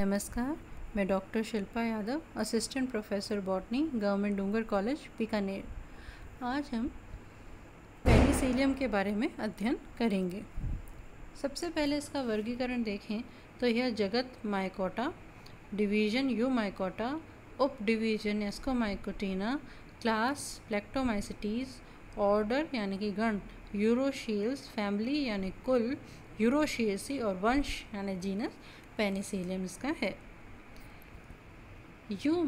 नमस्कार, मैं doctor Shilpa Yadav, assistant professor botany, government Dungar college, Bikaner. आज हम पेनिसिलियम के बारे में अध्ययन करेंगे। सबसे पहले इसका वर्गीकरण देखें तो यह जगत माइकोटा, डिवीजन यूमाइकोटा, उप डिवीजन एस्कोमाइकोटीना, क्लास प्लेक्टोमाइसिटीज, ऑर्डर यानी कि गण यूरोशियल्स, फैमिली यानी कुल यूरोशियसी और वंश यानी जीनस पेनिसिलियम इसका है।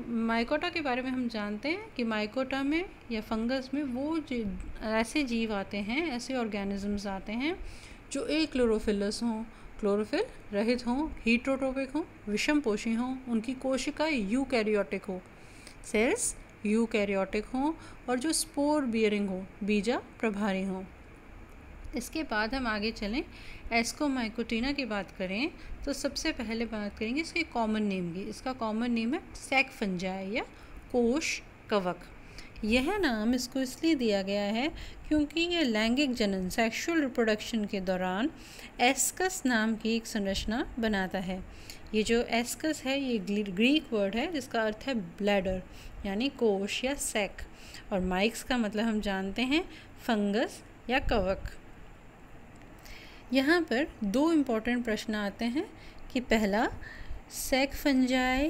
माइकोटा के बारे में हम जानते हैं कि माइकोटा में या फंगस में वो ऐसे जीव आते हैं, ऐसे ऑर्गेनिजम्स आते हैं जो क्लोरोफिलस हों, क्लोरोफिल रहित हों, हीटरोट्रोपिक हों, विषमपोषी हों, उनकी कोशिकाएं यूकैरियोटिक हो, सेल्स यूकैरियोटिक हों और जो स्पोर बियरिंग हो, बीजा प्रभारी हों। इसके बाद हम आगे चलें, एस्कोमाइकोटीना की बात करें तो सबसे पहले बात करेंगे इसके कॉमन नेम की। इसका कॉमन नेम है सैक फंजाई या कोश कवक। यह नाम इसको इसलिए दिया गया है क्योंकि ये लैंगिक जनन सेक्सुअल रिप्रोडक्शन के दौरान एस्कस नाम की एक संरचना बनाता है। ये जो एस्कस है ये ग्रीक वर्ड है जिसका अर्थ है ब्लैडर यानी कोश या सैक, और माइक्स का मतलब हम जानते हैं फंगस या कवक। यहाँ पर दो इम्पॉर्टेंट प्रश्न आते हैं कि पहला, सैक फंजाई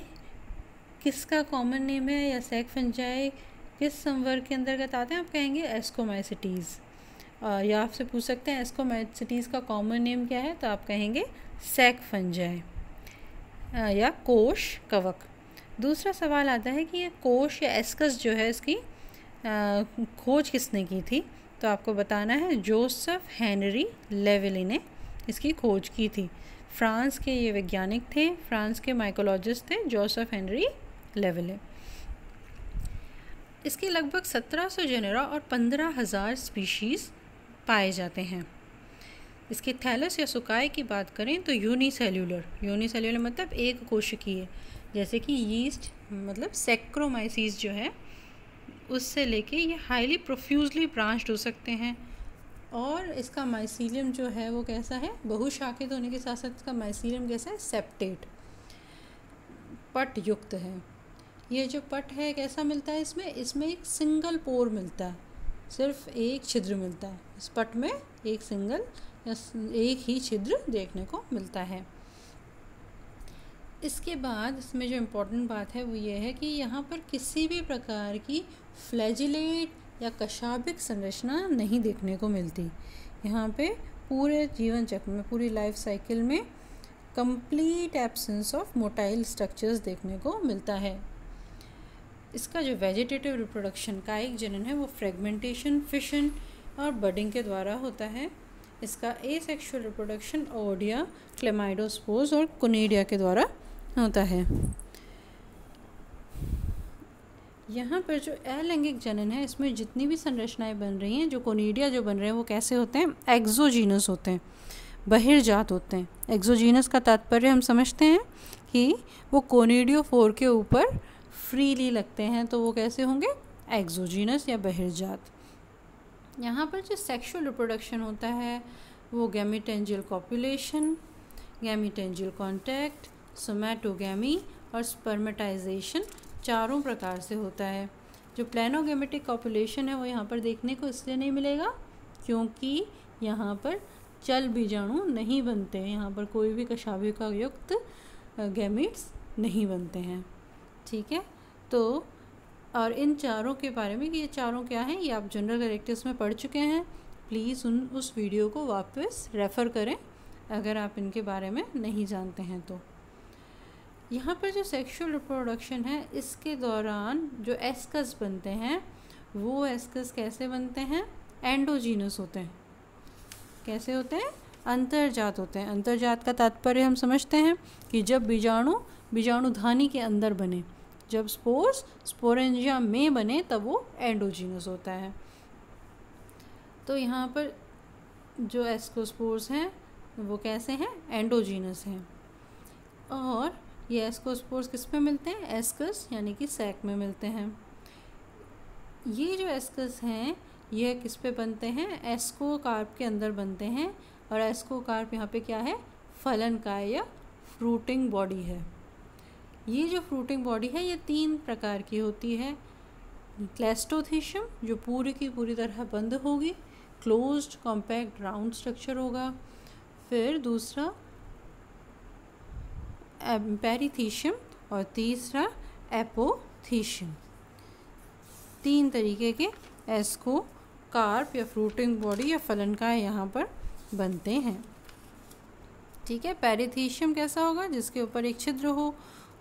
किसका कॉमन नेम है या सैक फंजाई किस संवर्ग के अंतर्गत आते हैं? आप कहेंगे एस्कोमाइसिटीज़, या आपसे पूछ सकते हैं एस्कोमाइसिटीज़ का कॉमन नेम क्या है, तो आप कहेंगे सैक फंजाई या कोश कवक। दूसरा सवाल आता है कि ये कोश या एस्कस जो है इसकी खोज किसने की थी, तो आपको बताना है जोसेफ हेनरी लेवेले ने इसकी खोज की थी। फ्रांस के ये वैज्ञानिक थे, फ्रांस के माइकोलॉजिस्ट थे जोसेफ हेनरी लेवेले। इसके लगभग 1700 जेनेरा और 15,000 स्पीशीज़ पाए जाते हैं। इसके थैलस या सुकाई की बात करें तो यूनिसेल्यूलर मतलब एक कोशिकीय, जैसे कि यीस्ट मतलब सैक्रोमाइसीस जो है उससे लेके ये हाईली प्रोफ्यूजली ब्रांच्ड हो सकते हैं। और इसका माइसीलियम जो है वो कैसा है, बहुशाखित होने के साथ साथ इसका माइसीलियम कैसा है, सेप्टेट पट युक्त है। ये जो पट है कैसा मिलता है इसमें एक सिंगल पोर मिलता है, सिर्फ एक छिद्र मिलता है। इस पट में एक सिंगल या एक ही छिद्र देखने को मिलता है। इसके बाद इसमें जो इम्पोर्टेंट बात है वो ये है कि यहाँ पर किसी भी प्रकार की फ्लैजिलेट या कशाभिक संरचना नहीं देखने को मिलती। यहाँ पे पूरे जीवन चक्र में, पूरी लाइफ साइकिल में complete absence of motile structures देखने को मिलता है। इसका जो वेजिटेटिव रिप्रोडक्शन कायिक जनन है वो फ्रेगमेंटेशन, फिशन और बडिंग के द्वारा होता है। इसका एसेक्सुअल रिप्रोडक्शन ओडिया, क्लेमाइडोस्पोर्स और कोनिडिया के द्वारा होता है। यहाँ पर जो अलैंगिक जनन है इसमें जितनी भी संरचनाएं बन रही हैं, जो कोनिडिया जो बन रहे हैं वो कैसे होते हैं, एक्सोजीनस होते हैं, बहिर्जात होते हैं। एक्सोजीनस का तात्पर्य हम समझते हैं कि वो कोनिडियोफोर के ऊपर फ्रीली लगते हैं, तो वो कैसे होंगे, एक्सोजीनस या बहिर्जात। यहाँ पर जो सेक्सुअल रिप्रोडक्शन होता है वो गैमीटेंजियल कॉपुलेशन, गैमीटेंजियल कॉन्टैक्ट, सोमैटोगैमी और स्पर्मेटाइजेशन चारों प्रकार से होता है। जो प्लेनोगैमेटिक कॉपुलेशन है वो यहाँ पर देखने को इसलिए नहीं मिलेगा क्योंकि यहाँ पर चल बीजाणु नहीं बनते, यहाँ पर कोई भी कशाभिका युक्त गैमीट्स नहीं बनते हैं। ठीक है, तो और इन चारों के बारे में कि ये चारों क्या हैं ये आप जनरल कैरेक्टर्स में पढ़ चुके हैं। प्लीज़ उस वीडियो को वापस रेफ़र करें अगर आप इनके बारे में नहीं जानते हैं तो। यहाँ पर जो सेक्सुअल रिप्रोडक्शन है इसके दौरान जो एस्कस बनते हैं वो एस्कस कैसे बनते हैं, एंडोजीनस होते हैं। कैसे होते हैं, अंतर्जात होते हैं। अंतर्जात का तात्पर्य हम समझते हैं कि जब बीजाणुधानी के अंदर बने, जब स्पोर्स स्पोरेंजिया में बने तब वो एंडोजीनस होता है। तो यहाँ पर जो एस्कोस्पोर्स हैं वो कैसे हैं, एंडोजीनस हैं। और ये एस्कोस्पोर्स किस में मिलते हैं, एस्कस यानी कि सैक में मिलते हैं। ये जो एस्कस हैं ये किस पे बनते हैं, एस्कोकार्प के अंदर बनते हैं। और एस्कोकार्प यहाँ पे क्या है, फलन काय या फ्रूटिंग बॉडी है। ये जो फ्रूटिंग बॉडी है ये 3 प्रकार की होती है। क्लेस्टोथीशियम जो पूरी की पूरी तरह बंद होगी, क्लोज्ड कॉम्पैक्ट राउंड स्ट्रक्चर होगा। फिर दूसरा पेरीथीशियम और तीसरा एपोथीशियम। 3 तरीके के एस्कोकार्प या फ्रूटिंग बॉडी या फलनकाय यहाँ पर बनते हैं। ठीक है, पेरीथीशियम कैसा होगा? जिसके ऊपर एक छिद्र हो,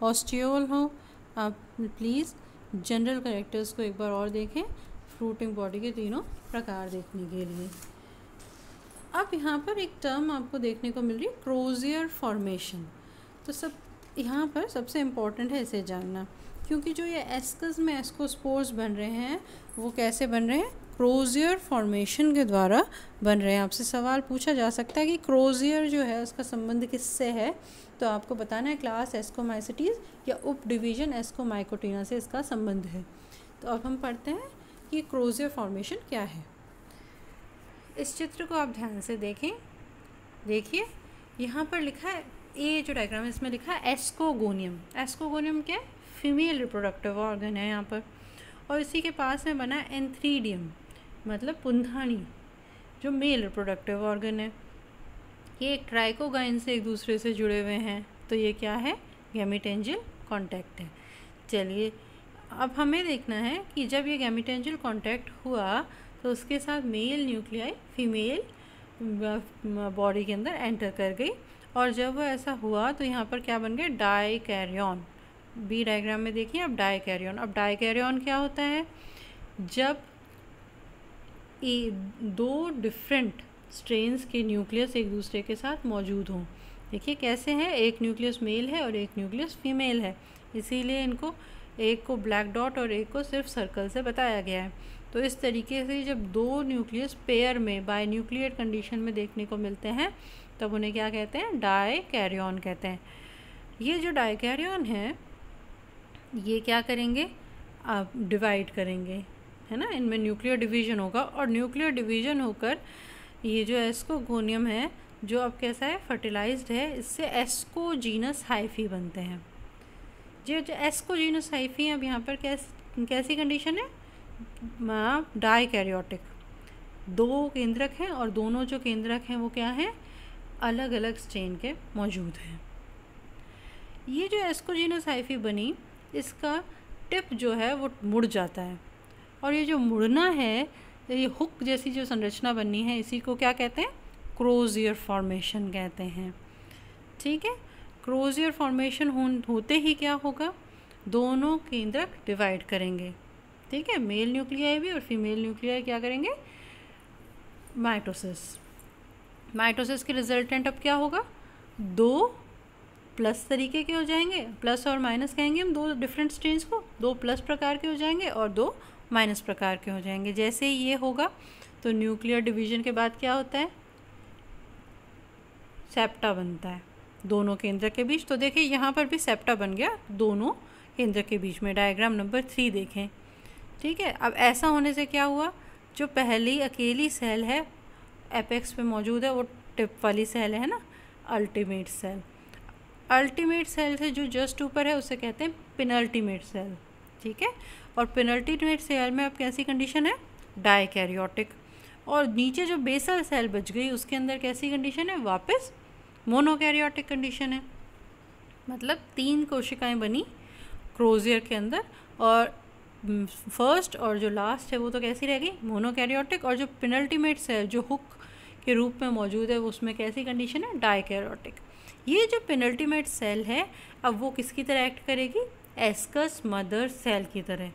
ऑस्टियोल हो। आप प्लीज़ जनरल कैरेक्टर्स को एक बार और देखें फ्रूटिंग बॉडी के तीनों प्रकार देखने के लिए। अब यहाँ पर एक टर्म आपको देखने को मिल रही है, क्रोजियर फॉर्मेशन। तो यहाँ पर सबसे इम्पॉर्टेंट है इसे जानना, क्योंकि जो ये एस्कस में एस्कोस्पोर्स बन रहे हैं वो कैसे बन रहे हैं? क्रोजियर फॉर्मेशन के द्वारा बन रहे हैं। आपसे सवाल पूछा जा सकता है कि क्रोजियर जो है उसका संबंध किससे है, तो आपको बताना है क्लास एस्कोमाइसिटीज़ या उप डिवीज़न एस्कोमाइकोटिना से इसका संबंध है। तो अब हम पढ़ते हैं कि क्रोजियर फॉर्मेशन क्या है। इस चित्र को आप ध्यान से देखें। देखिए यहाँ पर लिखा है, ये जो डायग्राम है इसमें लिखा है एस्कोगोनियम। एस्कोगोनियम क्या है? फीमेल रिप्रोडक्टिव ऑर्गन है यहाँ पर। और इसी के पास में बना एंथ्रीडियम, मतलब पुंधानी, जो मेल रिप्रोडक्टिव ऑर्गन है। ये एक ट्राइकोगाइन से एक दूसरे से जुड़े हुए हैं, तो ये क्या है? गैमीटेंजियल कॉन्टैक्ट है। चलिए अब हमें देखना है कि जब ये गैमीटेंजियल कॉन्टैक्ट हुआ तो उसके साथ मेल न्यूक्लियाई फीमेल बॉडी के अंदर एंटर कर गई, और जब वो ऐसा हुआ तो यहाँ पर क्या बन गया? डाइकैरियन। बी डायग्राम में देखिए अब डाइकैरियन। अब डाइकैरियन क्या होता है? जब दो डिफरेंट स्ट्रेन्स के न्यूक्लियस एक दूसरे के साथ मौजूद हों। देखिए कैसे हैं, एक न्यूक्लियस मेल है और एक न्यूक्लियस फीमेल है, इसीलिए इनको एक को ब्लैक डॉट और एक को सिर्फ सर्कल से बताया गया है। तो इस तरीके से जब दो न्यूक्लियस पेयर में बाय न्यूक्लिएट कंडीशन में देखने को मिलते हैं तब उन्हें क्या कहते हैं? डाइकैरियन कहते हैं। ये जो डाइकैरियन है ये क्या करेंगे? आप डिवाइड करेंगे, है ना, इनमें न्यूक्लियर डिवीजन होगा, और न्यूक्लियर डिवीजन होकर ये जो एस्कोगोनियम है जो अब कैसा है? फर्टिलाइज्ड है। इससे एस्कोजीनस हाइफी बनते हैं। जो एस्कोजीनस हाइफी अब यहाँ पर कैसी कंडीशन है? डाइकैरियोटिक। 2 केंद्रक हैं और दोनों जो केंद्रक हैं वो क्या हैं? अलग अलग स्ट्रेन के मौजूद हैं। ये जो एस्कोजीनस हाइफी बनी, इसका टिप जो है वो मुड़ जाता है, और ये जो मुड़ना है, ये हुक जैसी जो संरचना बननी है, इसी को क्या कहते हैं? क्रोजियर फॉर्मेशन कहते हैं। ठीक है, क्रोजियर फॉर्मेशन होते ही क्या होगा? दोनों केंद्रक डिवाइड करेंगे। ठीक है, मेल न्यूक्लियाई भी और फीमेल न्यूक्लियाई क्या करेंगे? माइटोसिस। माइटोसिस के रिजल्टेंट अब क्या होगा? 2 प्लस तरीके के हो जाएंगे, प्लस और माइनस कहेंगे हम 2 डिफरेंट स्ट्रेन्स को। 2 प्लस प्रकार के हो जाएंगे और 2 माइनस प्रकार के हो जाएंगे। जैसे ही ये होगा तो न्यूक्लियर डिवीजन के बाद क्या होता है? सेप्टा बनता है दोनों केंद्र के बीच। तो देखिए यहाँ पर भी सेप्टा बन गया दोनों केंद्र के बीच में। डायग्राम नंबर 3 देखें। ठीक है, अब ऐसा होने से क्या हुआ? जो पहली अकेली सेल है एपेक्स पे मौजूद है, वो टिप वाली सेल है ना, अल्टीमेट सेल। अल्टीमेट सेल से जो जस्ट ऊपर है उसे कहते हैं पिनल्टीमेट सेल। ठीक है, और पिनल्टीमेट सेल में अब कैसी कंडीशन है? डाइकैरियोटिक। और नीचे जो बेसल सेल बच गई उसके अंदर कैसी कंडीशन है? वापस मोनोकैरियोटिक कंडीशन है। मतलब 3 कोशिकाएं बनी क्रोजियर के अंदर, और फर्स्ट और जो लास्ट है वो तो कैसी रह गई? मोनोकैरियोटिक। और जो पिनल्टीमेट सेल जो हुक के रूप में मौजूद है उसमें कैसी कंडीशन है? डाइकैरियोटिक। ये जो पिनल्टीमेट सेल है अब वो किसकी तरह एक्ट करेगी? एस्कस मदर सेल की तरह,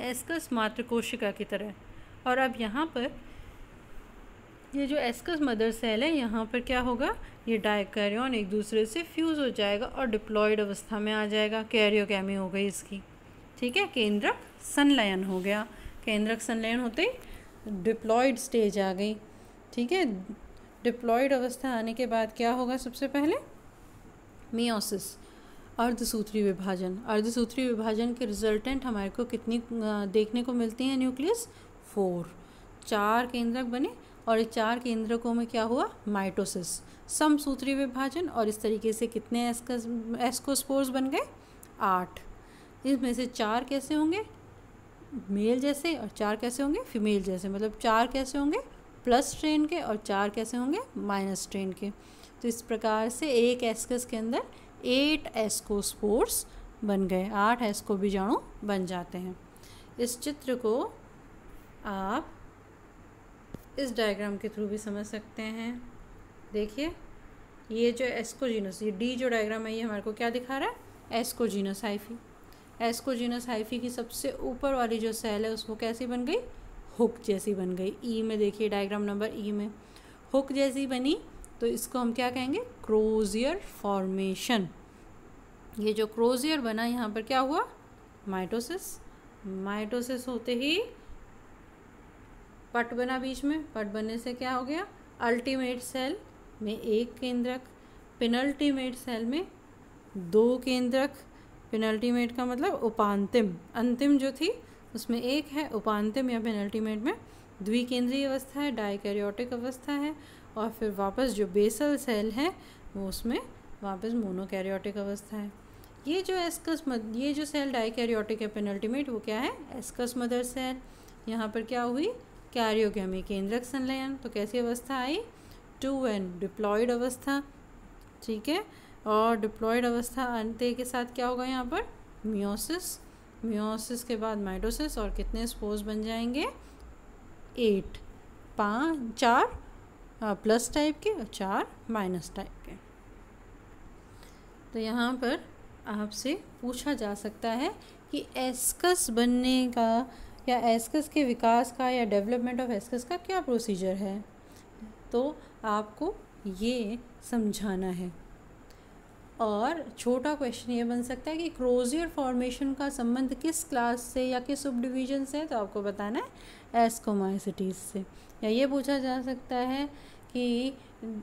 एस्कस मातृ कोशिका की तरह। और अब यहाँ पर ये जो एस्कस मदर सेल है यहाँ पर क्या होगा? ये डाइकैरियन एक दूसरे से फ्यूज़ हो जाएगा और डिप्लॉयड अवस्था में आ जाएगा। कैरियोगैमी हो गई इसकी। ठीक है, केंद्रक संलयन हो गया। केंद्रक संलयन होते ही डिप्लॉयड स्टेज आ गई। ठीक है, डिप्लॉयड अवस्था आने के बाद क्या होगा? सबसे पहले मियोसिस, अर्धसूत्री विभाजन। अर्धसूत्री विभाजन के रिजल्टेंट हमारे को कितनी देखने को मिलती हैं? न्यूक्लियस 4। 4 केंद्रक बने और 4 केंद्रकों में क्या हुआ, माइटोसिस, समसूत्री विभाजन, और इस तरीके से कितने एस्कोस्पोर्स बन गए, 8। इसमें से 4 कैसे होंगे, मेल जैसे, और 4 कैसे होंगे, फीमेल जैसे, मतलब 4 कैसे होंगे प्लस स्ट्रेन के और 4 कैसे होंगे माइनस स्ट्रेन के। तो इस प्रकार से एक एस्कस के अंदर 8 एस्कोस्पोर्स बन गए, 8 एस्को बीजाणु बन जाते हैं। इस चित्र को आप इस डायग्राम के थ्रू भी समझ सकते हैं। देखिए ये जो एस्कोजीनस, ये डी जो डायग्राम है ये हमारे को क्या दिखा रहा है, एस्कोजीनस हाइफी। एस्कोजीनस हाइफी की सबसे ऊपर वाली जो सेल है उसको कैसी बन गई, हुक जैसी बन गई। ई में देखिए डायग्राम नंबर ई में हुक जैसी बनी, तो इसको हम क्या कहेंगे, क्रोजियर फॉर्मेशन। ये जो क्रोजियर बना यहाँ पर क्या हुआ, माइटोसिस। माइटोसिस होते ही पट बना बीच में, पट बनने से क्या हो गया, अल्टीमेट सेल में 1 केंद्रक, पेनल्टीमेट सेल में 2 केंद्रक। पेनल्टीमेट का मतलब उपांतिम, अंतिम जो थी उसमें 1 है, उपांतिम या पेनल्टीमेट में द्विकेंद्रीय अवस्था है, डाइकैरियोटिक अवस्था है, और फिर वापस जो बेसल सेल है वो उसमें वापस मोनोकैरियोटिक अवस्था है। ये जो सेल डाइकैरियोटिक है पेनल्टीमेट, वो क्या है, एस्कस मदर सेल। यहाँ पर क्या हुई, कैरियोगेमी, केंद्रक संलयन। तो कैसी अवस्था आई, 2n डिप्लॉयड अवस्था, ठीक है। और डिप्लॉयड अवस्था अंत्य के साथ क्या होगा यहाँ पर, मियोसिस। मियोसिस के बाद माइटोसिस, और कितने स्पोर्स बन जाएंगे, 8, 4 प्लस टाइप के और 4 माइनस टाइप के। तो यहाँ पर आपसे पूछा जा सकता है कि एस्कस बनने का या एस्कस के विकास का या डेवलपमेंट ऑफ एस्कस का क्या प्रोसीजर है, तो आपको ये समझाना है। और छोटा क्वेश्चन ये बन सकता है कि क्रोजियर फॉर्मेशन का संबंध किस क्लास से या किस सब डिवीजन से है, तो आपको बताना है एस्कोमाइसिटीज से। या ये पूछा जा सकता है कि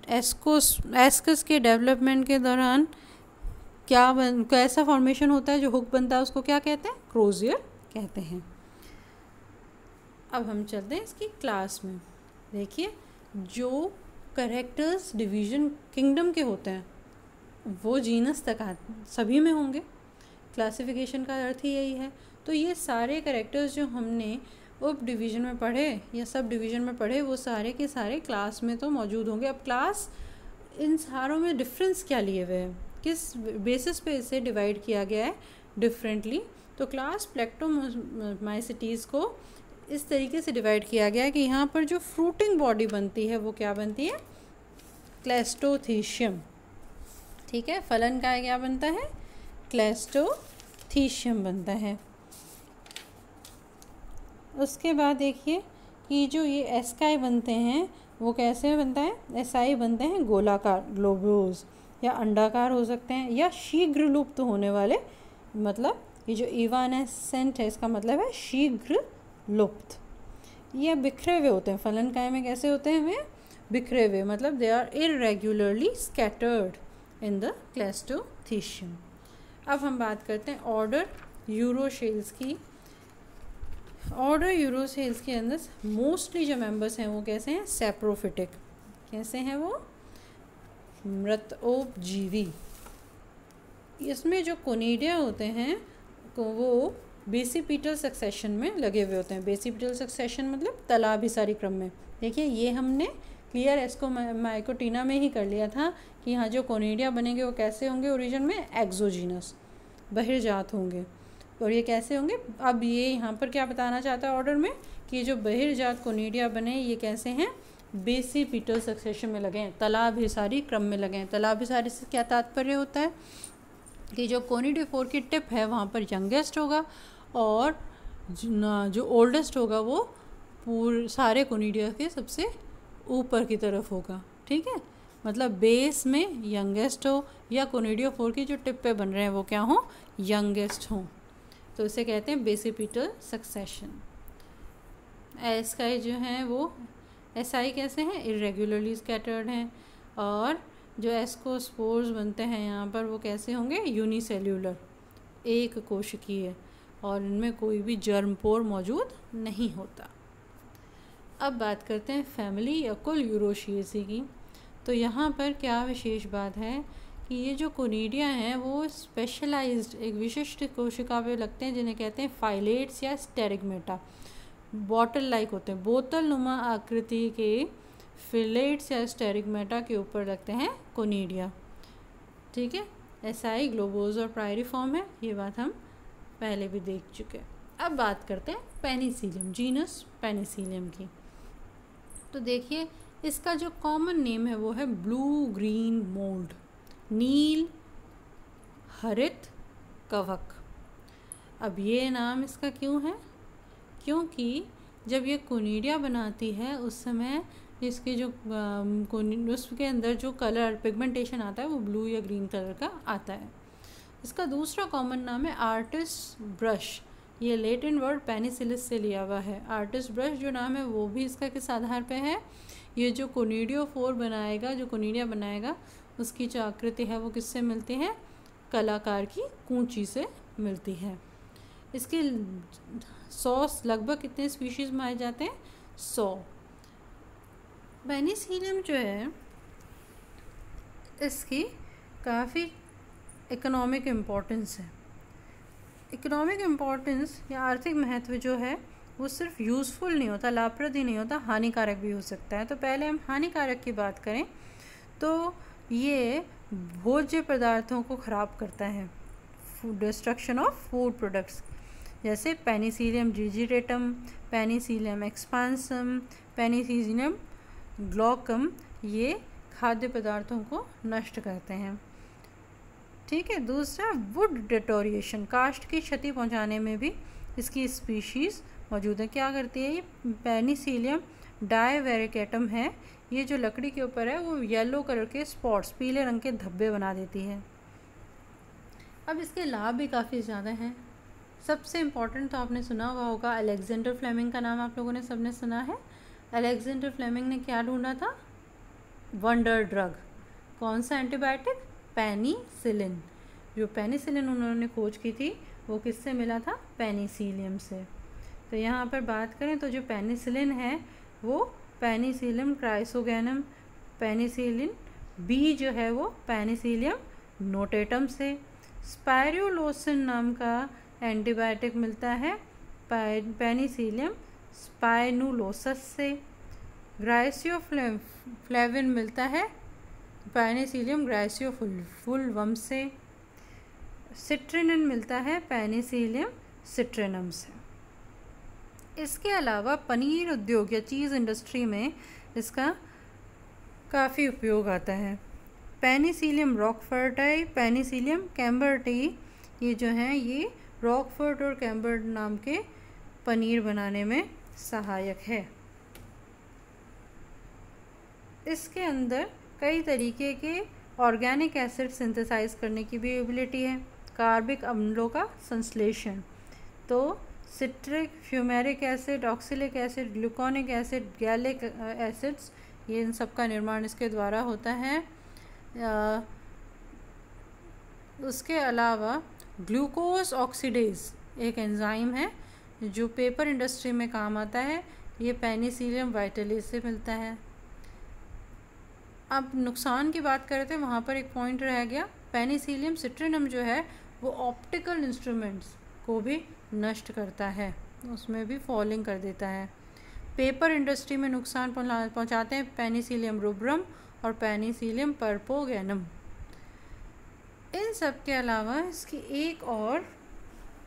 एस्कस के डेवलपमेंट के दौरान कैसा फॉर्मेशन होता है, जो हुक बनता है उसको क्या कहते हैं, क्रोजियर कहते हैं। अब हम चलते हैं इसकी क्लास में। देखिए जो कैरेक्टर्स डिवीजन किंगडम के होते हैं वो जीनस तक सभी में होंगे, क्लासिफिकेशन का अर्थ ही यही है। तो ये सारे कैरेक्टर्स जो हमने उप डिवीज़न में पढ़े या सब डिवीज़न में पढ़े, वो सारे के सारे क्लास में तो मौजूद होंगे। अब क्लास इन सारों में डिफरेंस क्या लिए हुए हैं, किस बेसिस पे इसे डिवाइड किया गया है डिफरेंटली। तो क्लास प्लेक्टोमाइसिटीज़ को इस तरीके से डिवाइड किया गया है कि यहाँ पर जो फ्रूटिंग बॉडी बनती है वो क्या बनती है, क्लेस्टोथीशियम, ठीक है। फलन का क्या बनता है, क्लेस्टोथीशियम बनता है। उसके बाद देखिए कि जो ये एस्काई बनते हैं वो कैसे बनता है, एसाई बनते हैं गोलाकार, ग्लोब्यूल्स, या अंडाकार हो सकते हैं, या शीघ्र लुप्त होने वाले, मतलब ये जो इवानेसेंट है इसका मतलब है शीघ्र लुप्त। ये बिखरे हुए होते हैं, फलन काय में कैसे होते हैं वे, बिखरे हुए, मतलब they are irregularly scattered in the cleistothecium. अब हम बात करते हैं ऑर्डर यूरोशेल्स की। ऑर्डर यूरोशेल्स के अंदर मोस्टली जो मेंबर्स हैं वो कैसे हैं, सैप्रोफिटिक। कैसे हैं वो, मृतोपजीवी। इसमें जो कोनिडिया होते हैं वो बेसिपिटल सक्सेशन में लगे हुए होते हैं। बेसिपिटल सक्सेशन मतलब तलाभिसारी क्रम में। देखिए ये हमने क्लियर एस्को माइकोटीना में ही कर लिया था कि यहाँ जो कोनिडिया बनेंगे वो कैसे होंगे, ओरिजिन में एक्सोजीनस, बहिर्जात होंगे। और ये कैसे होंगे, अब ये यहाँ पर क्या बताना चाहता है ऑर्डर में कि ये जो बहिर्जात कोनिडिया बने ये कैसे हैं, बेसिपिटल सक्सेशन में लगे हैं, तलाभिसारी क्रम में लगे हैं। तलाभिसारी से क्या तात्पर्य होता है कि जो कोनिडियोफोर की टिप है वहाँ पर यंगेस्ट होगा और जो ओल्डेस्ट होगा वो सारे कोनिडिया के सबसे ऊपर की तरफ होगा, ठीक है। मतलब बेस में यंगेस्ट हो या कोनिडियोफोर की जो टिप पे बन रहे हैं वो क्या हो, यंगेस्ट हो, तो इसे कहते हैं बेसिपिटल सक्सेशन। एस्काई जो हैं वो एसआई कैसे हैं, इरेगुलरली स्कैटर्ड हैं। और जो एस्कोस्पोर्स बनते हैं यहाँ पर वो कैसे होंगे, यूनिसेल्यूलर, एक कोशिकीय, और इनमें कोई भी जर्मपोर मौजूद नहीं होता। अब बात करते हैं फैमिली या कुल यूरोशिएसी की। तो यहाँ पर क्या विशेष बात है कि ये जो कोनिडिया हैं वो स्पेशलाइज्ड एक विशिष्ट कोशिका पे लगते हैं, जिन्हें कहते हैं फाइलेट्स या स्टेरिगमेटा। बॉटल लाइक होते हैं, बोतल नुमा आकृति के फिलेट्स या स्टेरिगमेटा के ऊपर लगते हैं कोनिडिया। ठीक है, एसाई, ग्लोबोज और प्रायरिफॉर्म है, ये बात हम पहले भी देख चुके हैं। अब बात करते हैं पेनिसिलियम, जीनस पेनिसिलियम की। तो देखिए इसका जो कॉमन नेम है वो है ब्लू ग्रीन मोल्ड, नील हरित कवक। अब ये नाम इसका क्यों है? क्योंकि जब ये कोनिडिया बनाती है उस समय इसके जो उसके अंदर जो कलर पिगमेंटेशन आता है वो ब्लू या ग्रीन कलर का आता है। इसका दूसरा कॉमन नाम है आर्टिस्ट ब्रश। ये लैटिन वर्ड पेनिसिलिस से लिया हुआ है। आर्टिस्ट ब्रश जो नाम है वो भी इसका किस आधार पे है? ये जो कोनिडियोफोर बनाएगा, जो कोनिडिया बनाएगा, उसकी जो आकृति है वो किससे मिलती है? कलाकार की कूंची से मिलती है। इसके 100 लगभग कितने स्पीशीज़ पाए जाते हैं? 100। पेनिसिलियम जो है इसकी काफ़ी इकोनॉमिक इम्पोर्टेंस है। इकोनॉमिक इम्पोर्टेंस या आर्थिक महत्व जो है वो सिर्फ यूज़फुल नहीं होता, लाभप्रद ही नहीं होता, हानिकारक भी हो सकता है। तो पहले हम हानिकारक की बात करें तो ये भोज्य पदार्थों को ख़राब करता है, डिस्ट्रक्शन ऑफ फूड प्रोडक्ट्स, जैसे पेनिसिलियम जिजिटेटम, पेनिसिलियम एक्सपांसम, पेनिसिलियम ग्लॉकम, ये खाद्य पदार्थों को नष्ट करते हैं। ठीक है, दूसरा वुड डिटोरिएशन, काष्ठ की क्षति पहुंचाने में भी इसकी स्पीशीज़ मौजूद है। क्या करती है? ये पेनिसिलियम डायवेरिकेटम है, ये जो लकड़ी के ऊपर है वो येलो कलर के स्पॉट्स, पीले रंग के धब्बे बना देती है। अब इसके लाभ भी काफ़ी ज़्यादा हैं। सबसे इम्पॉर्टेंट तो आपने सुना हुआ होगा, अलेक्जेंडर फ्लेमिंग का नाम आप लोगों ने सबने सुना है। अलेक्जेंडर फ्लेमिंग ने क्या ढूंढा था? Wonder drug. कौन सा एंटीबायोटिक? पेनिसिलिन। जो पेनिसिलिन उन्होंने खोज की थी वो किससे मिला था? पेनिसिलियम से। तो यहाँ पर बात करें तो जो पेनिसिलिन है वो पेनिसिलियम क्राइसोगेनम, पेनिसिलिन बी जो है वो पेनिसिलियम नोटेटम से। स्पाइरुलोसिन नाम का एंटीबायोटिक मिलता है पेनिसिलियम स्पाइनुलोसस से। ग्राइसियोफ्लेविन मिलता है पेनिसिलियम ग्राइसियोफुल्वम से। सिट्रिनिन मिलता है पेनिसिलियम सिट्रिनम से। इसके अलावा पनीर उद्योग या चीज़ इंडस्ट्री में इसका काफ़ी उपयोग आता है। पेनिसिलियम रॉकफोर्टी, पेनिसिलियम कैम्बर्टी, ये जो हैं ये रॉकफोर्ट और कैम्बर्ट नाम के पनीर बनाने में सहायक है। इसके अंदर कई तरीके के ऑर्गेनिक एसिड सिंथेसाइज करने की भी एबिलिटी है। कार्बिक अम्लों का संश्लेषण, तो citric, fumaric acid, oxalic acid, gluconic acid, gallic acids, ये इन सब का निर्माण इसके द्वारा होता है। उसके अलावा ग्लूकोज ऑक्सीडेज एक एंजाइम है जो पेपर इंडस्ट्री में काम आता है, ये पेनिसिलियम वाइटालिस से मिलता है। अब नुकसान की बात करें तो वहाँ पर एक पॉइंट रह गया, पेनिसिलियम सिट्रिनम जो है वो ऑप्टिकल इंस्ट्रूमेंट्स को भी नष्ट करता है, उसमें भी फॉलिंग कर देता है। पेपर इंडस्ट्री में नुकसान पहुँचाते हैं पेनिसिलियम रूब्रम और पेनिसिलियम परपोगेनम। इन सब के अलावा इसकी एक और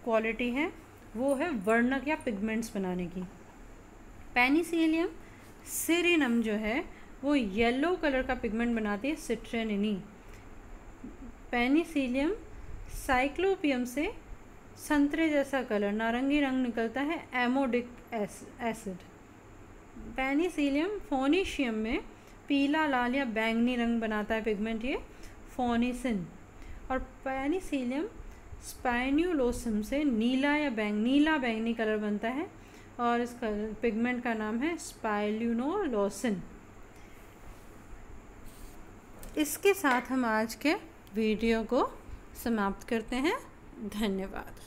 क्वालिटी है, वो है वर्णक या पिगमेंट्स बनाने की। पेनिसिलियम सिरिनम जो है वो येलो कलर का पिगमेंट बनाती है, सिट्रेनिनी। पेनिसिलियम साइक्लोपियम से संतरे जैसा कलर, नारंगी रंग निकलता है, एमोडिक एसिड। पेनिसिलियम फोनिशियम में पीला, लाल या बैंगनी रंग बनाता है पिगमेंट, ये फोनिसिन। और पेनिसिलियम स्पाइनुलोसम से नीला बैंगनी कलर बनता है और इस पिगमेंट का नाम है स्पाइनुलोसिन। इसके साथ हम आज के वीडियो को समाप्त करते हैं। धन्यवाद।